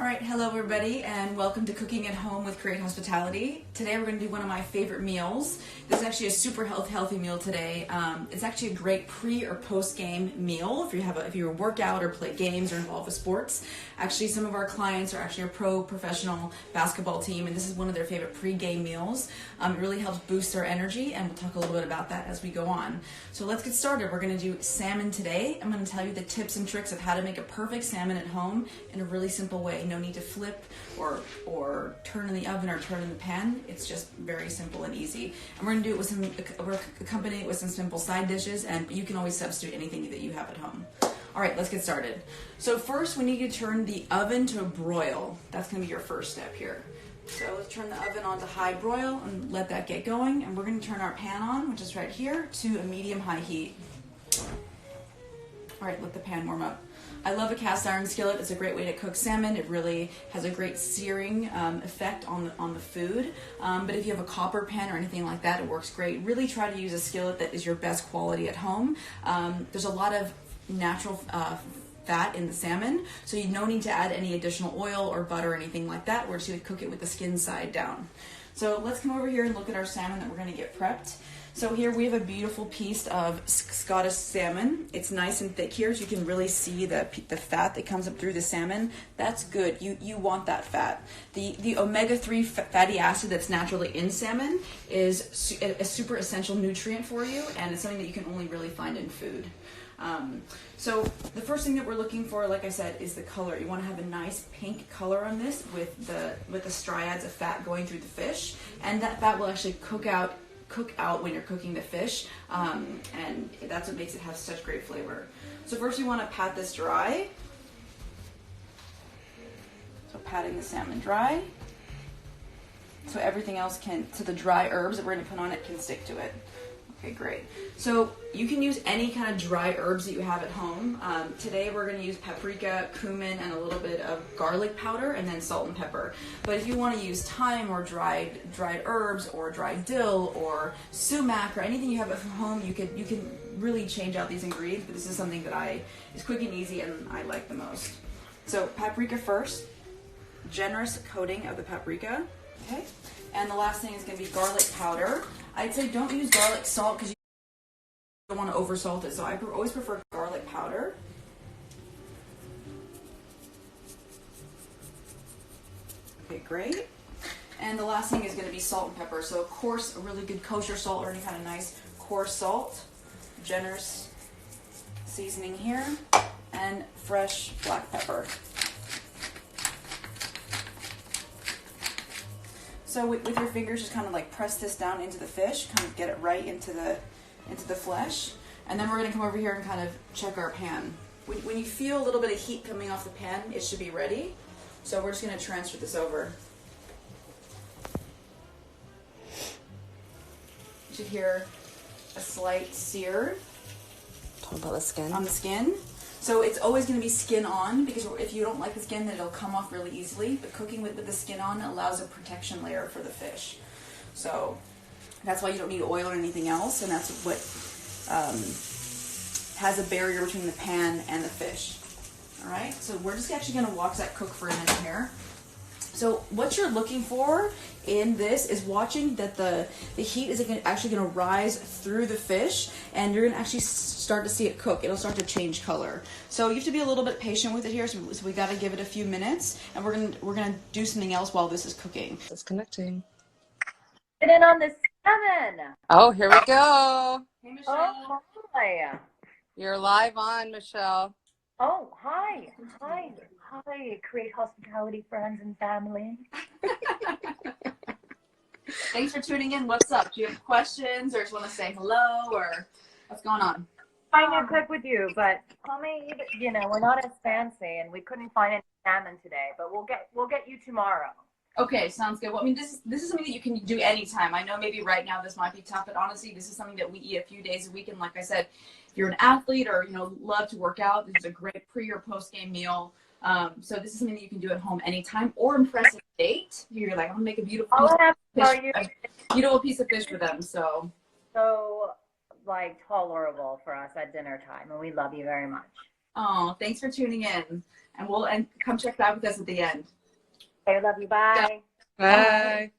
All right, hello everybody, and welcome to Cooking at Home with Create Hospitality. Today we're going to do one of my favorite meals. This is actually a super healthy meal today. It's actually a great pre or post game meal if you work out or play games or involved with sports. Actually, some of our clients are actually a professional basketball team, and this is one of their favorite pre-game meals. It really helps boost their energy, and we'll talk a little bit about that as we go on. So let's get started. We're going to do salmon today. I'm going to tell you the tips and tricks of how to make a perfect salmon at home in a really simple way. No need to flip or turn in the oven or turn in the pan. It's just very simple and easy. And we're going to do it we're accompanying it with some simple side dishes, and you can always substitute anything that you have at home. All right, let's get started. So first we need to turn the oven to a broil. That's going to be your first step here. So let's turn the oven on to high broil and let that get going. And we're going to turn our pan on, which is right here, to a medium-high heat. All right, let the pan warm up. I love a cast iron skillet. It's a great way to cook salmon. It really has a great searing effect on the food. But if you have a copper pan or anything like that, it works great. Really try to use a skillet that is your best quality at home. There's a lot of natural fat in the salmon, so you no need to add any additional oil or butter or anything like that. We're just going to cook it with the skin side down. So let's come over here and look at our salmon that we're going to get prepped. So here we have a beautiful piece of Scottish salmon. It's nice and thick here, so you can really see the fat that comes up through the salmon. That's good. You want that fat. The omega-3 fatty acid that's naturally in salmon is a super essential nutrient for you, and it's something that you can only really find in food. So the first thing that we're looking for, like I said, is the color. You want to have a nice pink color on this with the striads of fat going through the fish, and that fat will actually cook out when you're cooking the fish, and that's what makes it have such great flavor. So first you want to pat this dry. So patting the salmon dry, so everything else so the dry herbs that we're going to put on it can stick to it. Okay, great. So you can use any kind of dry herbs that you have at home. Today we're going to use paprika, cumin, and a little bit of garlic powder, and then salt and pepper. But if you want to use thyme or dried herbs or dried dill or sumac or anything you have at home, you can really change out these ingredients. But this is something that is quick and easy and I like the most. So paprika first, generous coating of the paprika. Okay, and the last thing is going to be garlic powder. I'd say don't use garlic salt because you don't want to over salt it, so I always prefer garlic powder. Okay, great. And the last thing is going to be salt and pepper. So of course, a really good kosher salt or any kind of nice coarse salt, generous seasoning here, and fresh black pepper. So with your fingers, just kind of like press this down into the fish, kind of get it right into the flesh. And then we're going to come over here and kind of check our pan. When you feel a little bit of heat coming off the pan, it should be ready. So we're just going to transfer this over. You should hear a slight sear. Talk about the skin. On the skin. So it's always going to be skin on, because if you don't like the skin, then it'll come off really easily. But cooking with the skin on allows a protection layer for the fish. So that's why you don't need oil or anything else, and that's what has a barrier between the pan and the fish. All right, so we're just actually going to watch that cook for a minute here. So what you're looking for in this is watching that the heat is actually going to rise through the fish, and you're going to actually start to see it cook. It'll start to change color. So you have to be a little bit patient with it here. So we got to give it a few minutes, and we're gonna do something else while this is cooking. It's connecting. Get in on the salmon. Oh, here we go. Hey, Michelle. Oh, hi. You're live on, Michelle. Oh, hi. Hi. Hi, Create Hospitality friends and family. Thanks for tuning in. What's up? Do you have questions or just want to say hello or what's going on? Trying to cook with you, but tell me, we're not as fancy and we couldn't find any salmon today, but we'll get you tomorrow. Okay, sounds good. Well, I mean, this is something that you can do anytime. I know maybe right now this might be tough, but honestly, this is something that we eat a few days a week. And like I said, if you're an athlete or love to work out, this is a great pre or post game meal. So this is something that you can do at home anytime or impress a date. You're like, I'm gonna make a beautiful piece of fish for them. So like tolerable for us at dinner time, and we love you very much. Oh, thanks for tuning in. And come check back with us at the end. I love you. Bye. Bye.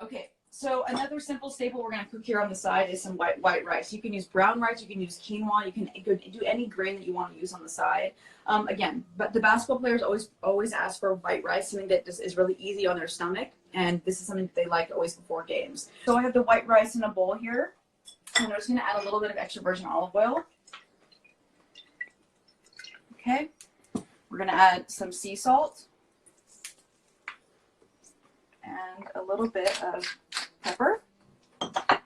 Okay, so another simple staple we're gonna cook here on the side is some white rice. You can use brown rice, you can use quinoa, you can do any grain that you want to use on the side. Again, but the basketball players always ask for white rice, something that just is really easy on their stomach, and this is something that they like always before games. So I have the white rice in a bowl here, and I'm just gonna add a little bit of extra virgin olive oil. Okay, we're gonna add some sea salt and a little bit of pepper,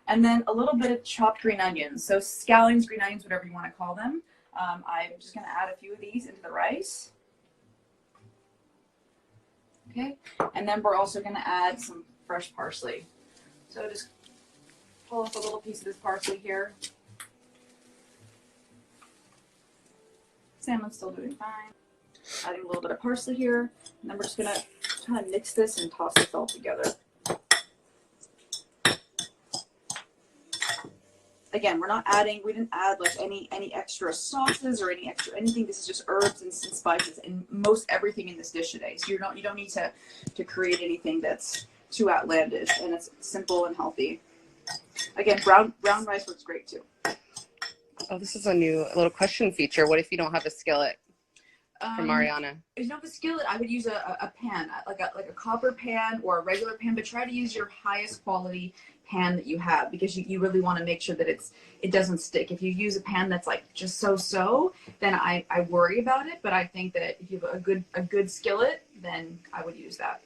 and then a little bit of chopped green onions. So scallions, green onions, whatever you want to call them. I'm just going to add a few of these into the rice. Okay, and then we're also going to add some fresh parsley. So just pull up a little piece of this parsley here. Salmon's still doing fine. Adding a little bit of parsley here, and then we're just going to kind of mix this and toss this all together. Again, we didn't add like any extra sauces or anything. This is just herbs and spices and most everything in this dish today. So you don't need to create anything that's too outlandish, and it's simple and healthy. Again, brown rice works great too. Oh, this is a new little question feature. What if you don't have a skillet? From Mariana. If you don't have a skillet, I would use a pan, like a copper pan or a regular pan, but try to use your highest quality pan that you have, because you really want to make sure that it doesn't stick. If you use a pan that's like just so, then I worry about it. But I think that if you have a good skillet, then I would use that.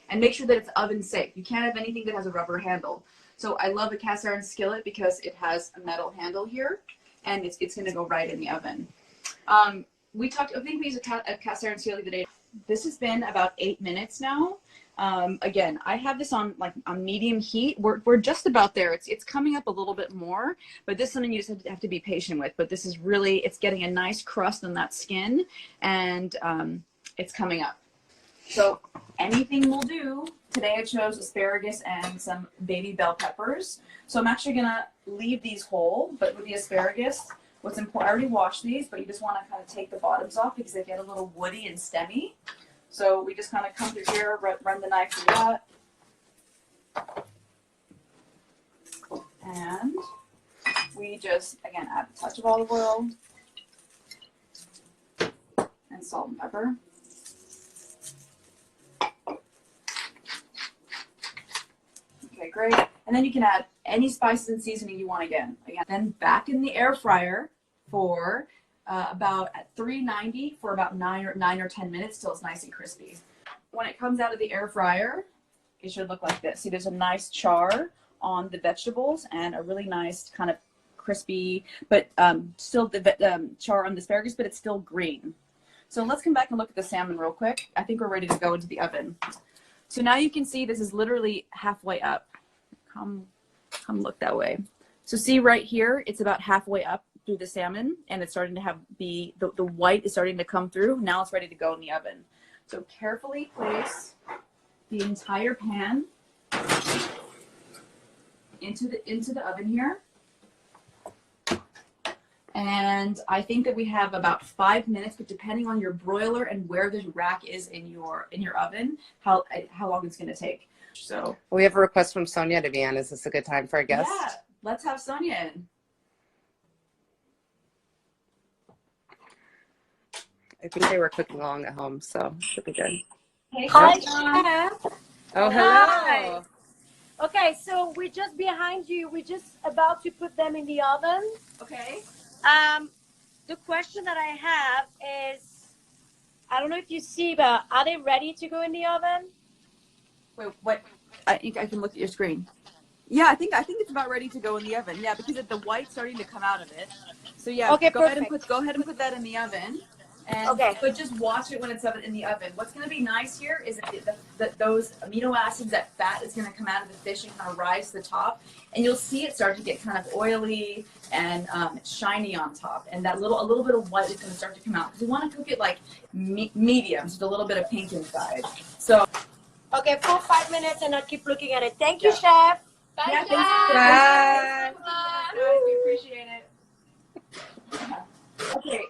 And make sure that it's oven safe. You can't have anything that has a rubber handle. So I love a cast iron skillet because it has a metal handle here, and it's going to go right in the oven. I think we used a cast iron skillet the other day. This has been about 8 minutes now. Again, I have this on medium heat. We're just about there. It's coming up a little bit more, but this is something you just have to be patient with. But this is really, it's getting a nice crust on that skin, and it's coming up. So anything will do. Today I chose asparagus and some baby bell peppers. So I'm actually gonna leave these whole, but with the asparagus, what's important, I already washed these, but you just want to kind of take the bottoms off because they get a little woody and stemmy. So we just kind of come through here, run the knife through that. And we just, again, add a touch of olive oil and salt and pepper. Okay, great. And then you can add any spices and seasoning you want again. Then back in the air fryer for about at 390 for about 9 or 10 minutes till it's nice and crispy. When it comes out of the air fryer, it should look like this. See, there's a nice char on the vegetables and a really nice kind of crispy, but still the char on the asparagus, but it's still green. So let's come back and look at the salmon real quick. I think we're ready to go into the oven. So now you can see this is literally halfway up. Come look that way. So see right here, it's about halfway up through the salmon, and it's starting to have the white is starting to come through. Now it's ready to go in the oven. So carefully place the entire pan into the oven here. And I think that we have about 5 minutes, but depending on your broiler and where the rack is in your oven, how long it's going to take. So we have a request from Sonia to be on. Is this a good time for a guest? Yeah, let's have Sonia in. I think they were cooking along at home, so should be good. Hey, Hi, Sonia. Chef. Oh, hello. Hi. Okay, so we're just behind you. We're just about to put them in the oven. Okay. The question that I have is, I don't know if you see, but are they ready to go in the oven? Wait, what? I think I can look at your screen. Yeah, I think it's about ready to go in the oven. Yeah, because the white's starting to come out of it. So yeah, Okay, go ahead and put that in the oven. And, Okay. But just watch it when it's in the oven. What's going to be nice here is that those amino acids, that fat is going to come out of the fish and kind of rise to the top. And you'll see it start to get kind of oily and shiny on top. And a little bit of white is going to start to come out. Because we want to cook it like medium, so a little bit of pink inside. So. Okay, 4 or 5 minutes, and I'll keep looking at it. Thank you, Chef. Bye, Bye, Chef. Chef. Bye. Bye. We appreciate it. Okay,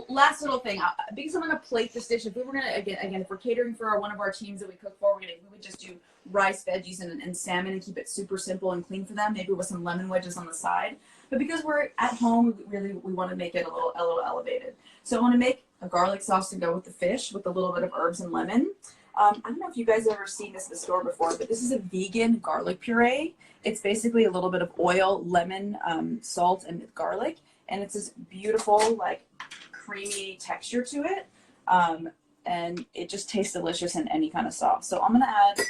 last little thing. Because I'm gonna plate this dish. If we were gonna again, if we're catering for one of our teams that we cook for, we would just do rice, veggies, and salmon, and keep it super simple and clean for them. Maybe with some lemon wedges on the side. But because we're at home, we want to make it a little elevated. So I want to make a garlic sauce to go with the fish with a little bit of herbs and lemon. I don't know if you guys have ever seen this in the store before, but this is a vegan garlic puree. It's basically a little bit of oil, lemon, salt, and garlic, and it's this beautiful, like, creamy texture to it, and it just tastes delicious in any kind of sauce. So I'm gonna add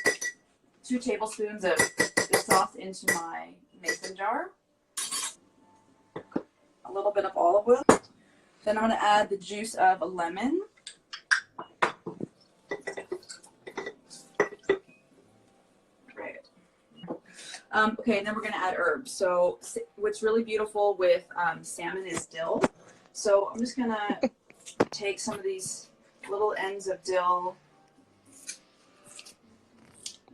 2 tablespoons of the sauce into my mason jar, a little bit of olive oil. Then I'm gonna add the juice of a lemon. Okay, and then we're going to add herbs. So what's really beautiful with salmon is dill. So I'm just going to take some of these little ends of dill.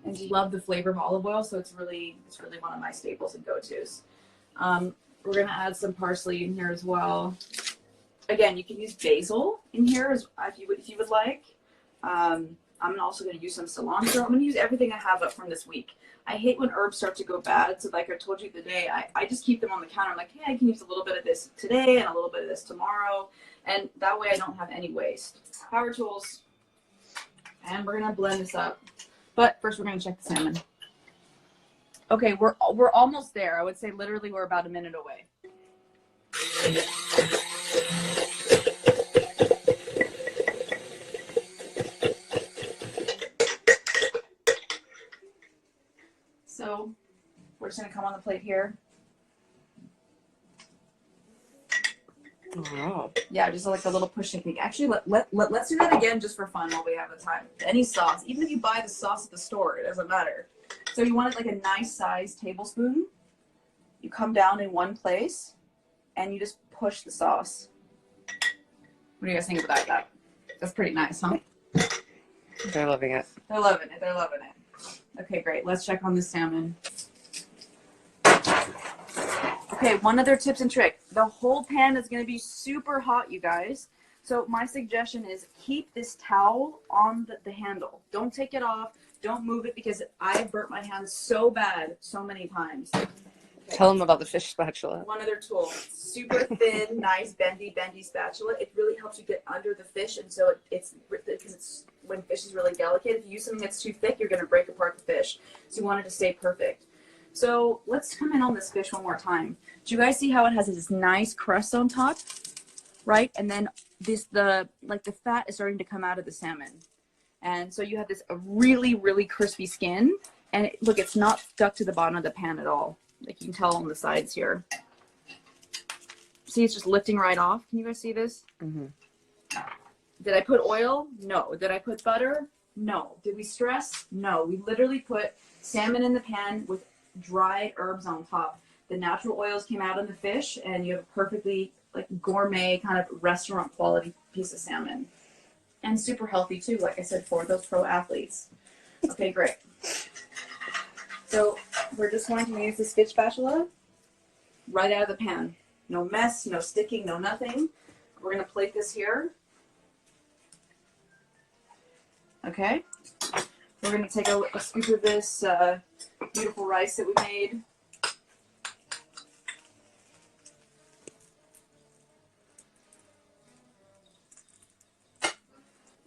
And I love the flavor of olive oil, so it's really one of my staples and go-tos. We're going to add some parsley in here as well. Again, you can use basil in here if you would like. I'm also going to use some cilantro. I'm going to use everything I have up from this week. I hate when herbs start to go bad. So like I told you today, I just keep them on the counter. I'm like, hey, I can use a little bit of this today and a little bit of this tomorrow. And that way I don't have any waste. Power tools. And we're going to blend this up. But first we're going to check the salmon. Okay, we're almost there. I would say literally we're about a minute away. So we're just gonna come on the plate here. Wow. Yeah, just like a little push technique. Actually, let's do that again just for fun while we have the time. Any sauce, even if you buy the sauce at the store, it doesn't matter. So you want it like a nice sized tablespoon. You come down in one place and you just push the sauce. What do you guys think about that? That's pretty nice, huh? They're loving it. They're loving it. They're loving it. Okay, great. Let's check on the salmon. Okay, one other tips and trick. The whole pan is going to be super hot, you guys. So my suggestion is keep this towel on the handle. Don't take it off. Don't move it because I've burnt my hands so bad so many times. Okay. Tell them about the fish spatula. One other tool. Super thin, nice, bendy spatula. It really helps you get under the fish, and so it's when fish is really delicate. If you use something that's too thick, you're going to break apart the fish. So you want it to stay perfect. So let's come in on this fish one more time. Do you guys see how it has this nice crust on top, right? And then the fat is starting to come out of the salmon, and so you have this really crispy skin. And look, it's not stuck to the bottom of the pan at all. Like you can tell on the sides here. See, it's just lifting right off. Can you guys see this? Mm-hmm. Did I put oil? No. Did I put butter? No. Did we stress? No. We literally put salmon in the pan with dried herbs on top. The natural oils came out of the fish, and you have a perfectly like gourmet kind of restaurant quality piece of salmon. And super healthy too, like I said, for those pro athletes. Okay, great. So we're just going to use this fish spatula right out of the pan. No mess, no sticking, no nothing. We're going to plate this here. Okay. We're going to take a scoop of this beautiful rice that we made.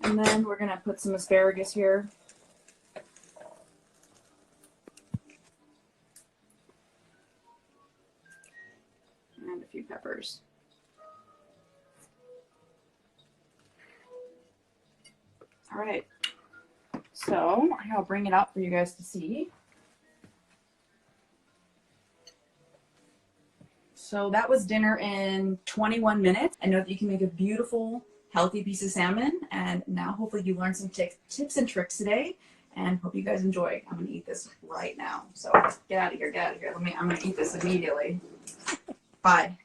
And then we're going to put some asparagus here. And a few peppers. All right. So I'll bring it out for you guys to see. So that was dinner in 21 minutes. I know that you can make a beautiful, healthy piece of salmon. And now hopefully you learned some tips and tricks today. And hope you guys enjoy. I'm going to eat this right now. So get out of here. Get out of here. I'm going to eat this immediately. Bye.